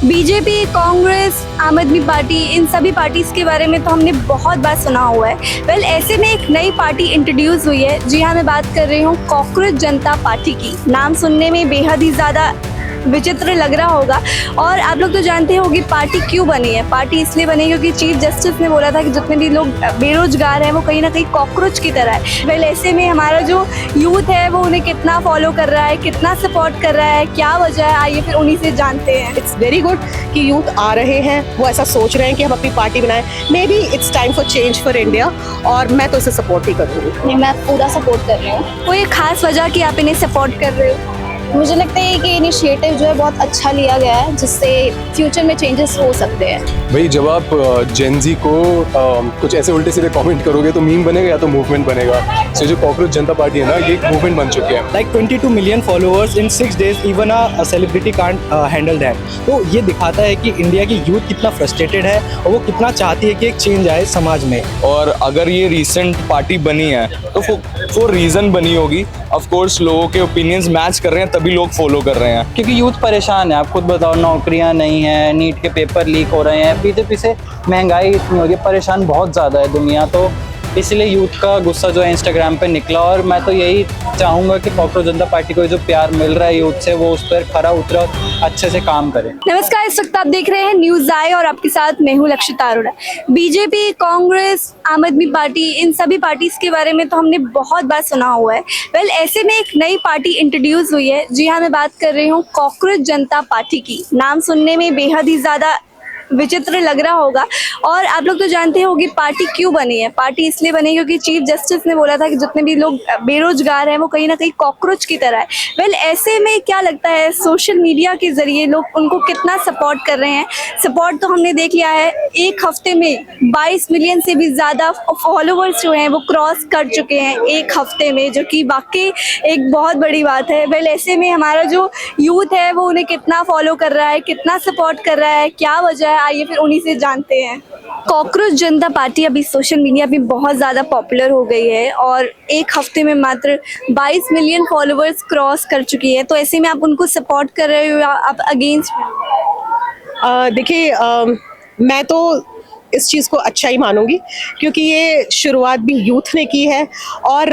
BJP, Congress, आम आदमी party, इन सभी पार्टीज़ के बारे में तो हमने बहुत बार सुना हुआ है। वेल ऐसे में एक नई पार्टी इंट्रोड्यूस हुई है। जी हाँ, मैं बात कर रही हूँ कॉकरोच जनता पार्टी की। नाम सुनने में बेहद ही ज़्यादा विचित्र लग रहा होगा और आप लोग तो जानते होंगे पार्टी क्यों बनी है। पार्टी इसलिए बनी क्योंकि चीफ जस्टिस ने बोला था कि जितने भी लोग बेरोजगार हैं वो कहीं ना कहीं कॉकरोच की तरह है। वेल ऐसे में हमारा जो यूथ है वो उन्हें कितना फॉलो कर रहा है, कितना सपोर्ट कर रहा है, क्या वजह है, आइए फिर उन्हीं से जानते हैं। इट्स वेरी गुड कि यूथ आ रहे हैं, वो ऐसा सोच रहे हैं कि हम अपनी पार्टी बनाएं। May be it's time for change for India और मैं तो इसे सपोर्ट ही करूँगी। नहीं, मैं पूरा सपोर्ट कर रही हूँ। कोई खास वजह कि आप इन्हें सपोर्ट कर रहे हो? मुझे लगता है कि इनिशिएटिव जो है बहुत अच्छा लिया गया है, जिससे फ्यूचर में चेंजेस हो सकते हैं। भाई जब आप जेनजी को कुछ ऐसे उल्टे सीधे कमेंट करोगे तो मीम बनेगा या तो मूवमेंट बनेगा। सो जो कॉकरोच जनता पार्टी है ना, ये एक मूवमेंट बन चुकी है। Like 22 million followers in 6 days, even a celebrity can't handle that. तो ये दिखाता है कि इंडिया की यूथ कितना फ्रस्ट्रेटेड है और वो कितना चाहती है कि एक चेंज आए समाज में। और अगर ये रिसेंट पार्टी बनी है तो वो रीज़न बनी होगी। ऑफ कोर्स लोगों के ओपिनियंस मैच कर रहे हैं तभी लोग फॉलो कर रहे हैं। क्योंकि यूथ परेशान है। आप खुद बताओ, नौकरियां नहीं है, नीट के पेपर लीक हो रहे हैं, पीछे महंगाई इतनी हो रही है, परेशान बहुत ज़्यादा है दुनिया। तो इसलिए यूथ का गुस्सा जो है इंस्टाग्राम पे निकला और मैं तो यही चाहूँगा कि कॉकरोच जनता पार्टी को जो प्यार मिल रहा है यूथ से वो उस पर खरा उतरे और अच्छे से काम करे। नमस्कार, इस वक्त आप देख रहे हैं न्यूज़ आई और आपके साथ मैं हूं लक्षिता अरोड़ा। बीजेपी, कांग्रेस, आम आदमी पार्टी, इन सभी पार्टीज़ के बारे में तो हमने बहुत बार सुना हुआ है। वेल ऐसे में एक नई पार्टी इंट्रोड्यूस हुई है। जी हाँ, मैं बात कर रही हूँ कॉकरोच जनता पार्टी की। नाम सुनने में बेहद ही ज़्यादा विचित्र लग रहा होगा और आप लोग तो जानते होंगे पार्टी क्यों बनी है। पार्टी इसलिए बनी क्योंकि चीफ जस्टिस ने बोला था कि जितने भी लोग बेरोजगार हैं वो कहीं ना कहीं कॉकरोच की तरह है। वेल ऐसे में क्या लगता है सोशल मीडिया के जरिए लोग उनको कितना सपोर्ट कर रहे हैं? सपोर्ट तो हमने देख लिया है, एक हफ्ते में 22 मिलियन से भी ज़्यादा फॉलोवर्स जो हैं वो क्रॉस कर चुके हैं एक हफ्ते में, जो कि वाकई एक बहुत बड़ी बात है। वेल ऐसे में हमारा जो यूथ है वो उन्हें कितना फॉलो कर रहा है, कितना सपोर्ट कर रहा है, क्या वजह है, आइए फिर उन्हीं से जानते हैं। कॉकरोच जनता पार्टी अभी सोशल मीडिया पे बहुत ज़्यादा पॉपुलर हो गई है और एक हफ्ते में मात्र 22 मिलियन फॉलोवर्स क्रॉस कर चुकी है। तो ऐसे में आप उनको सपोर्ट कर रहे हो या आप अगेंस्ट? देखिए, मैं तो इस चीज़ को अच्छा ही मानूंगी क्योंकि ये शुरुआत भी यूथ ने की है और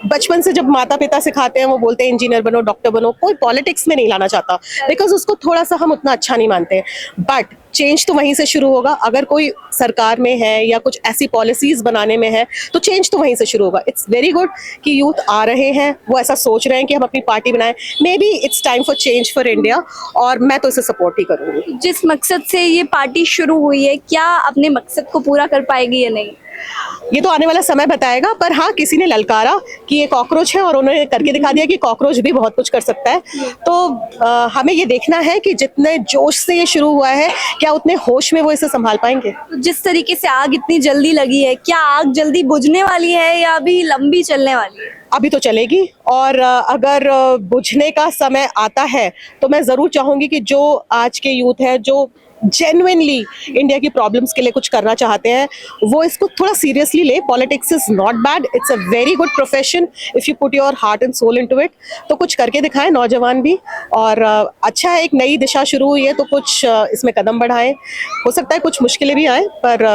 बचपन से जब माता पिता सिखाते हैं वो बोलते हैं इंजीनियर बनो, डॉक्टर बनो, कोई पॉलिटिक्स में नहीं लाना चाहता बिकॉज उसको थोड़ा सा हम उतना अच्छा नहीं मानते हैं। बट चेंज तो वहीं से शुरू होगा। अगर कोई सरकार में है या कुछ ऐसी पॉलिसीज बनाने में है तो चेंज तो वहीं से शुरू होगा। इट्स वेरी गुड कि यूथ आ रहे हैं, वो ऐसा सोच रहे हैं कि हम अपनी पार्टी बनाएं। May be it's time for change for India और मैं तो इसे सपोर्ट ही करूँगी। जिस मकसद से ये पार्टी शुरू हुई है, क्या अपने मकसद को पूरा कर पाएगी या नहीं? ये तो आने वाला समय बताएगा, पर हाँ, किसी ने ललकारा कि ये कॉकरोच है और उन्होंने करके दिखा दिया कि कॉकरोच भी बहुत कुछ कर सकता है। तो हमें ये देखना है कि जितने जोश से ये शुरू हुआ है क्या उतने होश में वो इसे संभाल पाएंगे। तो जिस तरीके से आग इतनी जल्दी लगी है, क्या आग जल्दी बुझने वाली है या अभी लंबी चलने वाली है? अभी तो चलेगी और अगर बुझने का समय आता है तो मैं ज़रूर चाहूँगी कि जो आज के यूथ है जो जेन्युइनली इंडिया की प्रॉब्लम्स के लिए कुछ करना चाहते हैं वो इसको थोड़ा सीरियसली ले। Politics is not bad, it's a very good profession if you put your heart and soul into it. तो कुछ करके दिखाएं नौजवान भी और अच्छा है, एक नई दिशा शुरू हुई है तो कुछ इसमें कदम बढ़ाएं। हो सकता है कुछ मुश्किलें भी आए पर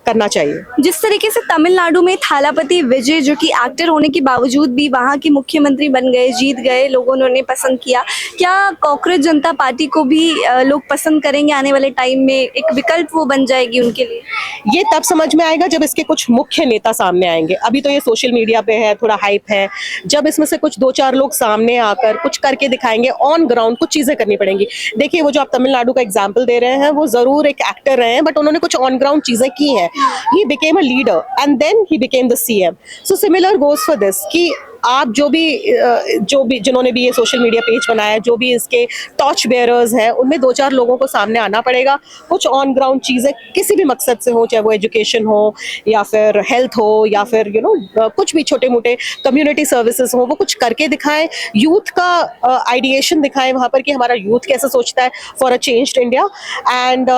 करना चाहिए। जिस तरीके से तमिलनाडु में थालापति विजय, जो कि एक्टर होने के बावजूद भी वहां के मुख्यमंत्री बन गए, जीत गए, लोगों ने उन्हें पसंद किया, क्या कॉकरोच जनता पार्टी को भी लोग पसंद करेंगे? आने वाले टाइम में एक विकल्प वो बन जाएगी उनके लिए? ये तब समझ में आएगा जब इसके कुछ मुख्य नेता सामने आएंगे। अभी तो ये सोशल मीडिया पे है, थोड़ा हाइप है। जब इसमें से कुछ 2-4 लोग सामने आकर कुछ करके दिखाएंगे, ऑन ग्राउंड कुछ चीजें करनी पड़ेंगी। देखिए, वो जो आप तमिलनाडु का एग्जाम्पल दे रहे हैं वो जरूर एक एक्टर रहे हैं बट उन्होंने कुछ ऑन ग्राउंड चीजें की हैं। He became a leader and then he became the CM. So similar goes for this कि आप जो भी जिन्होंने भी ये सोशल मीडिया पेज बनाया है, जो भी इसके टॉर्च बेयरर्स हैं, उनमें 2-4 लोगों को सामने आना पड़ेगा। कुछ ऑन ग्राउंड चीज़ें किसी भी मकसद से हो, चाहे वो एजुकेशन हो या फिर हेल्थ हो या फिर कुछ भी छोटे मोटे कम्युनिटी सर्विसेज हो, वो कुछ करके दिखाएं। यूथ का आइडिएशन दिखाएं वहाँ पर कि हमारा यूथ कैसे सोचता है for a changed India. And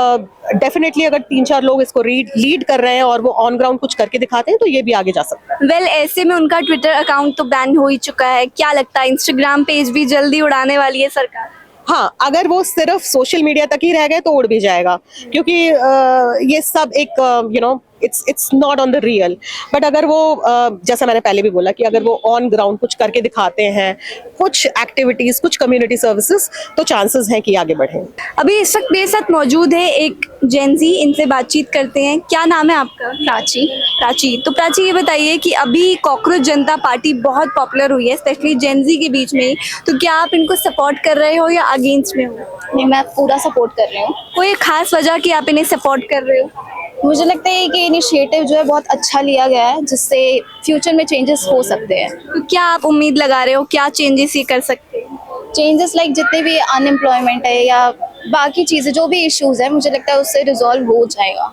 definitely अगर 3-4 लोग इसको लीड कर रहे हैं और वो ऑन ग्राउंड कुछ करके दिखाते हैं तो ये भी आगे जा सकता है। वेल ऐसे में उनका ट्विटर अकाउंट तो बैन हो ही चुका है। क्या लगता है इंस्टाग्राम पेज भी जल्दी उड़ाने वाली है सरकार? हाँ, अगर वो सिर्फ सोशल मीडिया तक ही रह गए तो उड़ भी जाएगा, क्योंकि ये सब एक it's not on the real. But अगर वो जैसा मैंने पहले भी बोला कि अगर वो ऑन ग्राउंड कुछ करके दिखाते हैं, कुछ एक्टिविटीज, कुछ कम्युनिटी सर्विसेज, तो चांसेस हैं कि आगे बढ़ें। अभी इस वक्त मेरे साथ मौजूद है एक जेंजी, इनसे बातचीत करते हैं। क्या नाम है आपका? प्राची। प्राची। तो प्राची, ये बताइए कि अभी कॉकरोच जनता पार्टी बहुत पॉपुलर हुई है, स्पेशली जेंजी के बीच में ही, तो क्या आप इनको सपोर्ट कर रहे हो या अगेंस्ट में हो? नहीं, मैं पूरा सपोर्ट कर रही हूँ। कोई खास वजह कि आप इन्हें सपोर्ट कर रहे हो? मुझे लगता है कि इनिशिएटिव जो है बहुत अच्छा लिया गया है, जिससे फ्यूचर में चेंजेस हो सकते हैं। तो क्या आप उम्मीद लगा रहे हो, क्या चेंजेस ये कर सकते हैं? चेंजेस लाइक जितने भी अनएम्प्लॉयमेंट है या बाकी चीज़ें जो भी इश्यूज है, मुझे लगता है उससे रिजॉल्व हो जाएगा।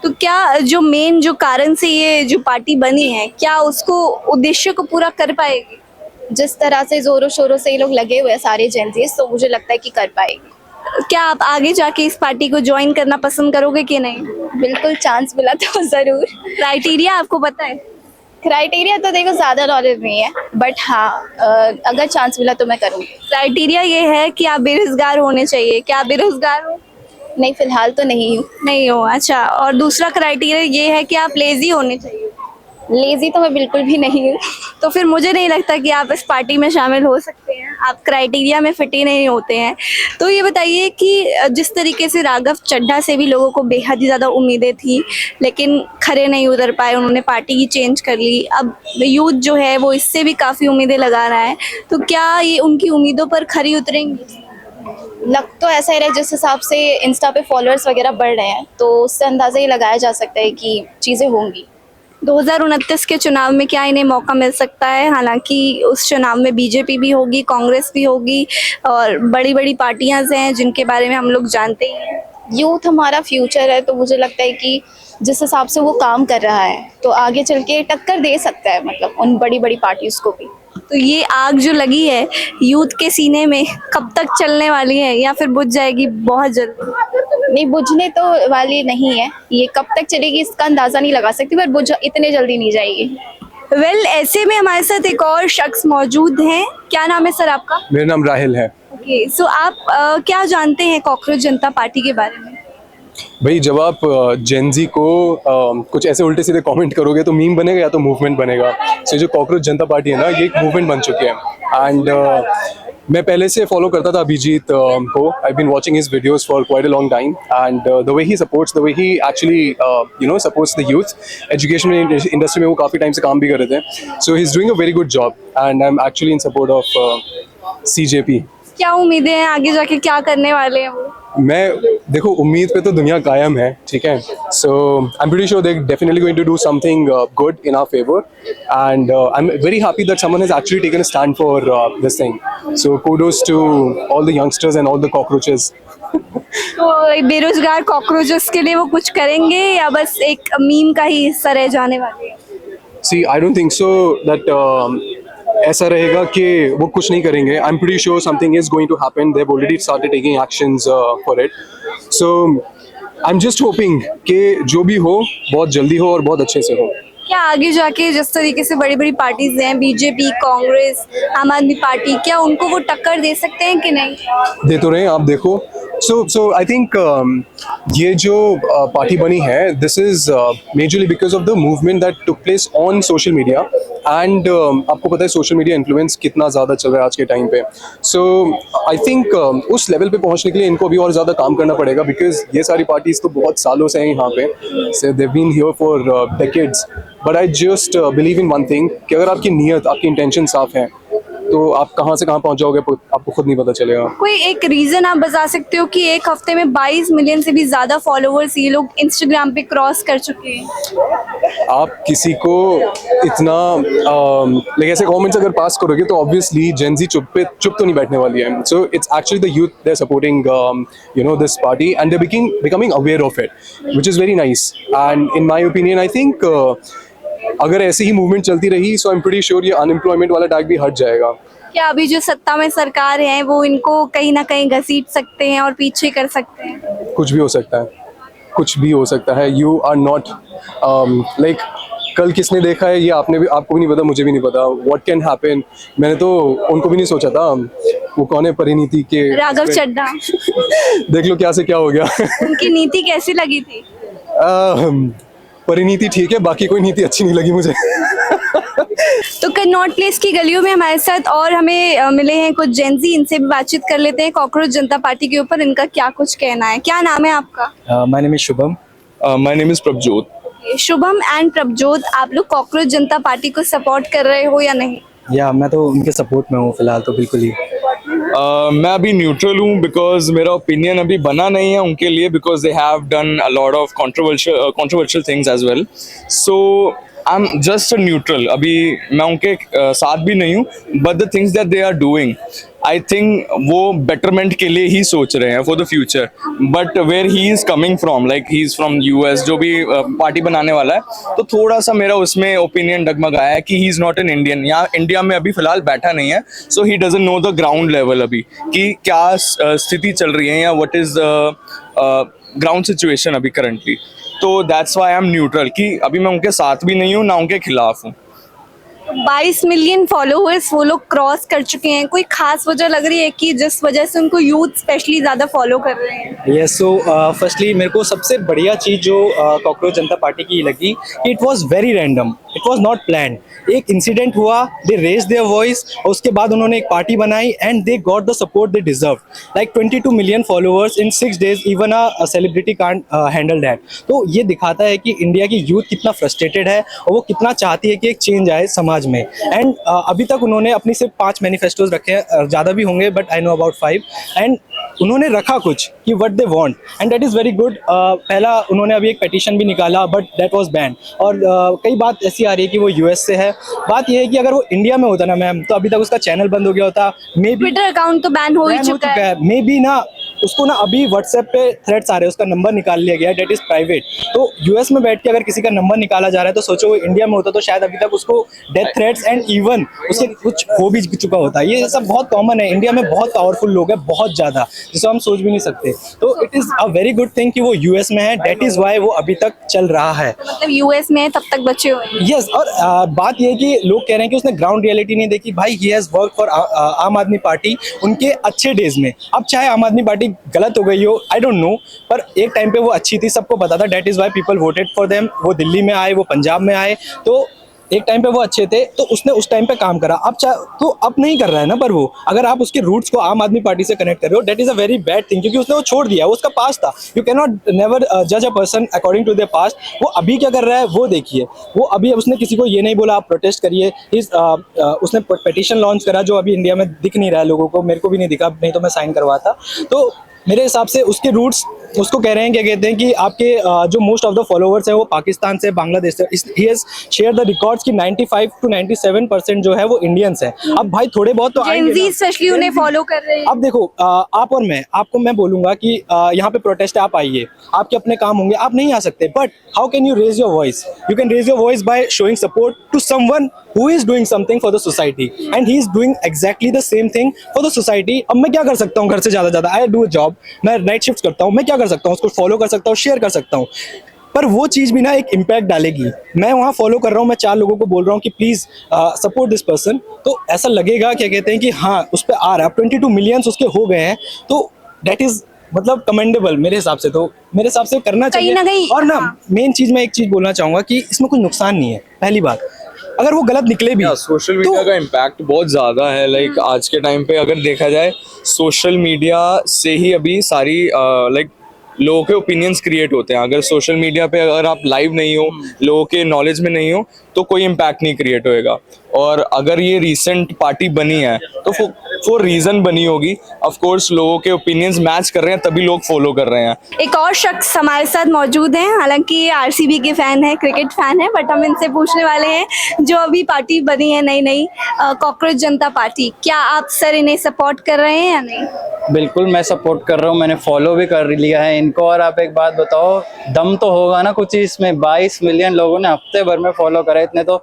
तो क्या जो मेन जो कारण से ये जो पार्टी बनी है, क्या उसको उद्देश्य को पूरा कर पाएगी? जिस तरह से जोरों शोरों से ये लोग लगे हुए हैं सारे जेंजीज, तो मुझे लगता है कि कर पाएगी। क्या आप आगे जाके इस पार्टी को ज्वाइन करना पसंद करोगे कि नहीं? बिल्कुल, चांस मिला तो ज़रूर। क्राइटेरिया आपको पता है? क्राइटेरिया तो देखो ज़्यादा नॉलेज नहीं है, बट हाँ अगर चांस मिला तो मैं करूँगी। क्राइटेरिया ये है कि आप बेरोजगार होने चाहिए। क्या आप बेरोजगार हो? नहीं, फिलहाल तो नहीं हूँ। नहीं हो, अच्छा। और दूसरा क्राइटेरिया ये है कि आप लेजी होने चाहिए। लेजी तो मैं बिल्कुल भी नहीं हूँ। तो फिर मुझे नहीं लगता कि आप इस पार्टी में शामिल हो सकते हैं, आप क्राइटेरिया में फिट ही नहीं होते हैं। तो ये बताइए कि जिस तरीके से राघव चड्ढा से भी लोगों को बेहद ही ज़्यादा उम्मीदें थी, लेकिन खरे नहीं उतर पाए, उन्होंने पार्टी की चेंज कर ली। अब यूथ जो है वो इससे भी काफ़ी उम्मीदें लगा रहा है, तो क्या ये उनकी उम्मीदों पर खरी उतरेंगी? लग तो ऐसा ही रहा है, जिस हिसाब से इंस्टा पे फॉलोअर्स वगैरह बढ़ रहे हैं, तो उससे अंदाज़ा ये लगाया जा सकता है कि चीज़ें होंगी। 2029 के चुनाव में क्या इन्हें मौका मिल सकता है? हालांकि उस चुनाव में बीजेपी भी होगी, कांग्रेस भी होगी और बड़ी बड़ी पार्टियां हैं जिनके बारे में हम लोग जानते ही हैं। यूथ हमारा फ्यूचर है, तो मुझे लगता है कि जिस हिसाब से वो काम कर रहा है, तो आगे चल के टक्कर दे सकता है, मतलब उन बड़ी बड़ी पार्टीज को भी। तो ये आग जो लगी है यूथ के सीने में, कब तक चलने वाली है या फिर बुझ जाएगी बहुत जल्दी? नहीं, बुझने तो वाली नहीं है, ये कब तक चलेगी इसका अंदाज़ा नहीं लगा सकती, पर बुझ इतने जल्दी नहीं जाएगी। वेल, ऐसे में हमारे साथ एक और शख्स मौजूद हैं। क्या नाम है सर आपका? मेरा नाम राहिल है। ओके, सो आप क्या जानते हैं कॉकरोच जनता पार्टी के बारे में? भाई, जब आप जेंजी को कुछ ऐसे उल्टे सीधे कमेंट करोगे तो मीम बनेगा या तो मूवमेंट बनेगा। सो जो कॉकरोच जनता पार्टी है ना, ये एक मूवमेंट बन चुकी है। एंड मैं पहले से फॉलो करता था अभिजीत को। I been watching his videos for quite a long time, and the way he supports, the way he actually supports the youth. Education industry में वो काफ़ी टाइम से काम भी कर रहे थे। So he is doing a very good job and I am actually in support of CJP। क्या उम्मीदें हैं आगे जाके क्या करने वाले हैं वो? देखो, उम्मीद पे तो दुनिया कायम है, ठीक है। So I am pretty sure they definitely going to do something good in our favour, and I am very happy that someone has actually taken a stand for this thing. So kudos to all the youngsters and all the cockroaches. तो बेरोजगार cockroaches के लिए वो कुछ करेंगे या बस एक मीम का ही हिस्सा रह जाने वाले हैं? See, I don't think so that ऐसा रहेगा कि वो कुछ नहीं करेंगे। I am pretty sure something is going to happen. They have already started taking actions for it. So I am just hoping कि जो भी हो बहुत जल्दी हो और बहुत अच्छे से हो। क्या आगे जाके जिस तरीके से बड़ी बड़ी पार्टीज हैं, बीजेपी, कांग्रेस, आम आदमी पार्टी, क्या उनको वो टक्कर दे सकते हैं कि नहीं? दे तो रहे हैं, आप देखो। सो आई थिंक ये जो पार्टी बनी है, this is majorly because of the movement that took place on social media. And आपको पता है सोशल मीडिया इन्फ्लुएंस कितना ज़्यादा चल रहा है आज के टाइम पे। सो आई थिंक उस लेवल पे पहुंचने के लिए इनको अभी और ज़्यादा काम करना पड़ेगा, बिकॉज ये सारी पार्टीज तो बहुत सालों से हैं यहाँ पे। So they been here for decades. But I just believe in one thing कि अगर आपकी नीयत, आपकी इंटेंशन साफ है, तो आप कहाँ से कहाँ पहुँच जाओगे आपको खुद नहीं पता चलेगा। कोई एक रीजन आप बता सकते हो कि एक हफ्ते में 22 मिलियन से भी ज्यादा फॉलोअर्स ये लोग इंस्टाग्राम पे क्रॉस कर चुके हैं? आप किसी को इतना लाइक ऐसे कमेंट्स अगर पास करोगे तो ऑब्वियसली जेंजी चुप तो नहीं बैठने वाली है। So it's actually the youth they are supporting this party and they becoming aware of it, which is very nice. And in my opinion I think अगर ऐसे ही मूवमेंट चलती रही, so I am pretty sure ये unemployment वाला tag भी हट जाएगा। क्या अभी जो सत्ता में सरकार है वो इनको कहीं ना कहीं घसीट सकते हैं और पीछे कर सकते हैं? कुछ भी हो सकता है, कुछ भी हो सकता है। यू आर नॉट लाइक कल किसने देखा है ये आपको भी नहीं पता, मुझे भी नहीं पता. व्हाट कैन हैपन, मैंने तो उनको भी नहीं सोचा था. वो कौन है परिणीति के राघव चड्ढा, देख लो क्या से क्या हो गया. उनकी नीति कैसी लगी थी? परिणीति ठीक है, बाकी कोई नीति अच्छी नहीं लगी मुझे. तो कनॉट प्लेस की गलियों में हमारे साथ और हमें मिले हैं कुछ जेंजी, इनसे भी बातचीत कर लेते हैं कॉकरोच जनता पार्टी के ऊपर इनका क्या कुछ कहना है. क्या नाम है आपका? My name is Shubham. My name is Prabhjot. Shubham and Prabhjot, आप लोग कॉकरोच जनता पार्टी को सपोर्ट कर रहे हो या नहीं? या मैं तो उनके सपोर्ट में हूँ फिलहाल तो बिल्कुल ही. मैं अभी न्यूट्रल हूँ बिकॉज मेरा ओपिनियन अभी बना नहीं है उनके लिए, because they have done a lot of controversial things as well. So I am just a neutral. अभी मैं उनके साथ भी नहीं हूँ, but the things that they are doing I think वो बेटरमेंट के लिए ही सोच रहे हैं for the future. But where he is coming from, like he is from US, जो भी पार्टी बनाने वाला है, तो थोड़ा सा मेरा उसमें ओपिनियन डगमगाया है कि he is not an Indian. यहाँ इंडिया में अभी फिलहाल बैठा नहीं है, so he doesn't know the ground level अभी कि क्या स्थिति चल रही है या व्हाट इज ग्राउंड सिचुएशन अभी करंटली. तो that's why I am neutral कि अभी मैं उनके साथ भी नहीं हूँ ना उनके खिलाफ हूँ. 22 मिलियन फॉलोअर्स वो लोग क्रॉस कर चुके हैं. कोई खास वजह लग रही है कि जिस वजह से उनको यूथ स्पेशली ज्यादा फॉलो कर रहे हैं? यस, सो फर्स्टली मेरे को सबसे बढ़िया चीज़ जो कॉकरोच जनता पार्टी की लगी कि it was very random, it was not planned. एक इंसिडेंट हुआ, दे रेज देयर वॉइस और उसके बाद उन्होंने एक पार्टी बनाई and they got the support they deserve. Like 22 million followers in 6 days, even a celebrity can't handle that. तो ये दिखाता है कि इंडिया की यूथ कितना फ्रस्ट्रेटेड है और वो कितना चाहती है कि एक चेंज आए समाज में. एंड अभी तक उन्होंने अपनी सिर्फ 5 मैनिफेस्टोज रखे हैं, ज़्यादा भी होंगे but I know about 5. And उन्होंने रखा कुछ कि what they want and that is very good. पहला उन्होंने अभी एक पिटीशन भी निकाला बट दैट वाज बैन. और कई बात ऐसी आ रही है कि वो यूएस से है. बात ये है कि अगर वो इंडिया में होता ना मैम, तो अभी तक उसका चैनल बंद हो गया होता. मे बी ट्विटर अकाउंट तो बैन हो ही चुका है. मे बी ना उसको ना अभी व्हाट्सएप पे थ्रेट्स आ रहे हैं, उसका नंबर निकाल लिया गया है, डेट इज प्राइवेट. तो यूएस में बैठ के अगर किसी का नंबर निकाला जा रहा है तो सोचो वो इंडिया में होता तो शायद अभी तक उसको डेथ थ्रेट्स एंड इवन उसके कुछ हो भी चुका होता. ये सब बहुत कॉमन है. इंडिया में बहुत पावरफुल लोग हैं, बहुत ज़्यादा, जिसे हम सोच भी नहीं सकते. तो it is a very good thing कि वो यूएस में है, डेट इज़ वाई वो अभी तक चल रहा है. मतलब यूएस में है तब तक बचे हुए हैं. यस. और बात ये है कि लोग कह रहे हैं कि उसने ग्राउंड रियलिटी नहीं देखी. भाई ही हैज़ वर्क फॉर आम आदमी पार्टी उनके अच्छे डेज में. अब चाहे आम आदमी पार्टी गलत हो गई हो, आई डोंट नो, पर एक टाइम पे वो अच्छी थी, सबको पता था. That is why people voted for them. वो दिल्ली में आए, वो पंजाब में आए, तो एक टाइम पे वो अच्छे थे, तो उसने उस टाइम पे काम करा. अब तो अब नहीं कर रहा है ना. पर वो अगर आप उसके रूट्स को आम आदमी पार्टी से कनेक्ट कर रहे हो, that is a very bad thing, क्योंकि उसने वो छोड़ दिया. वो उसका पास्ट था. यू कैन नॉट नेवर जज a person according to their past. वो अभी क्या कर रहा है वो देखिए. वो अभी उसने किसी को ये नहीं बोला आप प्रोटेस्ट करिए. उसने पिटीशन लॉन्च करा जो अभी इंडिया में दिख नहीं रहा है लोगों को. मेरे को भी नहीं दिखा, नहीं तो मैं साइन करवाता. तो मेरे हिसाब से उसके रूट्स उसको कह रहे हैं, क्या कहते हैं कि आपके जो मोस्ट ऑफ द फॉलोअर्स है वो पाकिस्तान से, बांग्लादेश से. He has share the records कि 95 to 97% जो है वो इंडियंस हैं. अब भाई थोड़े बहुत तो आएंगे जेंजी स्पेशली उन्हें फॉलो कर रहे हैं. अब देखो आप और मैं, आपको मैं बोलूंगा कि यहाँ पे प्रोटेस्ट है, आप आइए, आपके अपने काम होंगे, आप नहीं आ सकते. But how can you raise your voice? You can raise your voice by showing support to someone who is doing something for the society and he is doing exactly the same thing for the society. अब मैं क्या कर सकता हूँ घर से ज़्यादा I do a job, मैं नाइट शिफ्ट करता हूँ, मैं क्या कर सकता हूँ? उसको फॉलो कर सकता हूँ, शेयर कर सकता हूँ, पर वो चीज़ भी ना एक इम्पैक्ट डालेगी. मैं वहाँ फॉलो कर रहा हूँ, मैं 4 लोगों को बोल रहा हूँ कि प्लीज़ सपोर्ट दिस पर्सन, तो ऐसा लगेगा क्या कहते हैं कि हाँ उस पर आ रहा है. 22 मिलियंस उसके हो गए हैं, तो डेट इज़ मतलब कमेंडेबल मेरे हिसाब से. तो मेरे हिसाब से करना चाहिए. ना कहीं, और ना हाँ. मेन चीज़ मैं एक चीज़ बोलना चाहूँगा कि इसमें कोई नुकसान नहीं है. पहली बात, अगर वो गलत निकले भी, सोशल मीडिया का इम्पैक्ट बहुत ज़्यादा है. लाइक आज के टाइम पे अगर देखा जाए, सोशल मीडिया से ही अभी सारी लाइक लोगों के ओपिनियंस क्रिएट होते हैं. अगर सोशल मीडिया पे अगर आप लाइव नहीं हो, लोगों के नॉलेज में नहीं हो, तो कोई इम्पैक्ट नहीं क्रिएट होएगा. और अगर ये रिसेंट पार्टी बनी है तो फॉर रीज़न बनी होगी. ऑफ कोर्स लोगों के ओपिनियंस मैच कर रहे हैं तभी लोग फॉलो कर रहे हैं. एक और शख्स हमारे साथ मौजूद हैं, हालांकि ये आरसीबी के फैन है, क्रिकेट फैन है, बट हम इनसे पूछने वाले हैं जो अभी पार्टी बनी है नई कॉकरोच जनता पार्टी, क्या आप सर इन्हें सपोर्ट कर रहे हैं या नहीं? बिल्कुल मैं सपोर्ट कर रहा हूँ, मैंने फॉलो भी कर लिया है इनको. और आप एक बात बताओ, दम तो होगा ना कुछ इसमें. 22 मिलियन लोगों ने हफ्ते भर में फॉलो करा. इतने तो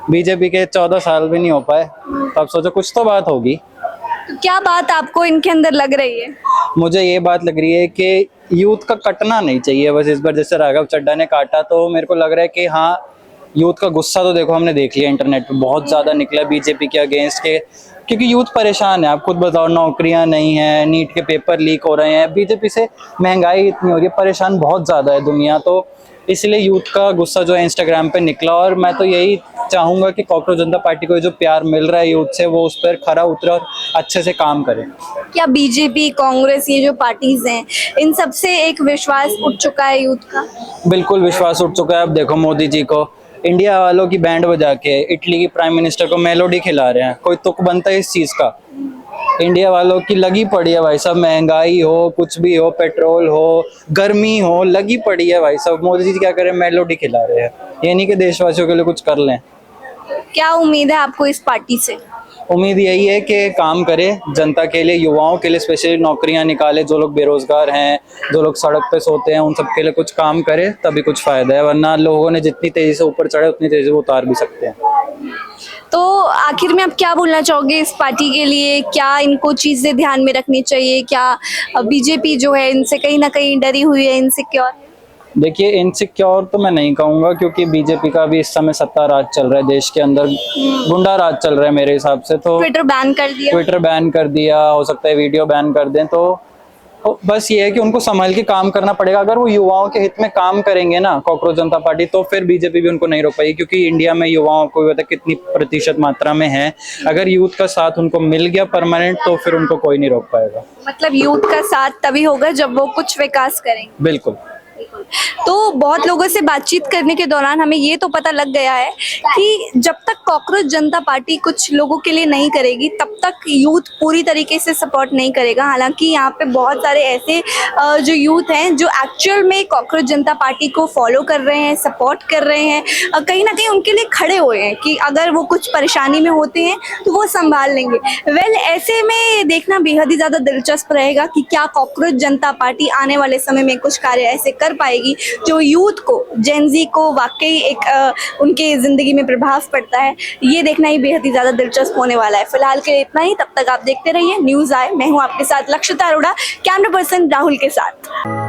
बीजेपी के 14 साल भी नहीं हो पाए. तो आप सोचो कुछ तो बात होगी. तो क्या बात आपको इनके अंदर लग रही है? मुझे ये बात लग रही है कि यूथ का कटना नहीं चाहिए बस इस बार. जैसे राघव चड्ढा ने काटा, तो मेरे को लग रहा है कि हाँ यूथ का गुस्सा तो देखो हमने देख लिया इंटरनेट पे बहुत ज़्यादा निकला बीजेपी के अगेंस्ट के, क्योंकि यूथ परेशान है। आप खुद बताओ, नौकरियां नहीं है, नीट के पेपर लीक हो रहे हैं, बीजेपी से महंगाई इतनी हो रही है, परेशान बहुत ज़्यादा है दुनिया। तो इसलिए यूथ का गुस्सा जो है इंस्टाग्राम पे निकला, और मैं तो यही चाहूँगा कि कॉकरोच जनता पार्टी को जो प्यार मिल रहा है यूथ से, वो उस पर खरा उतरे और अच्छे से काम करे। क्या बीजेपी, कांग्रेस, ये जो पार्टीज हैं, इन सब से एक विश्वास उठ चुका है यूथ का? बिल्कुल विश्वास उठ चुका है। अब देखो मोदी जी को इंडिया वालों की बैंड बजा के इटली की प्राइम मिनिस्टर को मेलोडी खिला रहे हैं, कोई तुक बनता है इस चीज़ का? इंडिया वालों की लगी पड़ी है भाई साहब, महंगाई हो, कुछ भी हो, पेट्रोल हो, गर्मी हो, लगी पड़ी है भाई साहब। मोदी जी क्या करें, मेलोडी खिला रहे हैं। ये नहीं कि देशवासियों के लिए कुछ कर लें। क्या उम्मीद है आपको इस पार्टी से? उम्मीद यही है कि काम करे जनता के लिए, युवाओं के लिए स्पेशली नौकरियां निकाले, जो लोग बेरोजगार हैं, जो लोग सड़क पे सोते हैं, उन सब के लिए कुछ काम करे, तभी कुछ फायदा है। वरना लोगों ने जितनी तेजी से ऊपर चढ़े उतनी तेजी से वो उतार भी सकते हैं। तो आखिर में आप क्या बोलना चाहोगे इस पार्टी के लिए? क्या इनको चीजें ध्यान में रखनी चाहिए? क्या बीजेपी जो है इनसे कहीं ना कहीं डरी हुई है, इनसिक्योर? देखिए इनसिक्योर तो मैं नहीं कहूँगा, क्योंकि बीजेपी का भी इस समय सत्ता राज चल रहा है देश के अंदर, गुंडा राज चल रहा है मेरे हिसाब से। तो ट्विटर बैन कर दिया, ट्विटर बैन कर दिया, हो सकता है वीडियो बैन कर दें। तो बस ये है कि उनको संभाल के काम करना पड़ेगा। अगर वो युवाओं के हित में काम करेंगे ना कॉकरोच जनता पार्टी, तो फिर बीजेपी भी उनको नहीं रोक पाएगी, क्योंकि इंडिया में युवाओं को पता कितनी प्रतिशत मात्रा में है। अगर यूथ का साथ उनको मिल गया परमानेंट, तो फिर उनको कोई नहीं रोक पाएगा। मतलब यूथ का साथ तभी होगा जब वो कुछ विकास करेंगे। बिल्कुल। तो बहुत लोगों से बातचीत करने के दौरान हमें ये तो पता लग गया है कि जब तक कॉकरोच जनता पार्टी कुछ लोगों के लिए नहीं करेगी, तब तक यूथ पूरी तरीके से सपोर्ट नहीं करेगा। हालांकि यहाँ पे बहुत सारे ऐसे जो यूथ हैं जो एक्चुअल में कॉकरोच जनता पार्टी को फॉलो कर रहे हैं, सपोर्ट कर रहे हैं, कहीं ना कहीं उनके लिए खड़े हुए हैं कि अगर वो कुछ परेशानी में होते हैं तो वो संभाल लेंगे। ऐसे में देखना बेहद ही ज़्यादा दिलचस्प रहेगा कि क्या कॉकरोच जनता पार्टी आने वाले समय में कुछ कार्य ऐसे कर पाएगी जो यूथ को, जेनजी को वाकई एक उनके जिंदगी में प्रभाव पड़ता है। ये देखना ही बेहद ही ज्यादा दिलचस्प होने वाला है। फिलहाल के लिए इतना ही, तब तक आप देखते रहिए न्यूज़ आए। मैं हूं आपके साथ लक्षिता अरोड़ा, कैमरा पर्सन राहुल के साथ।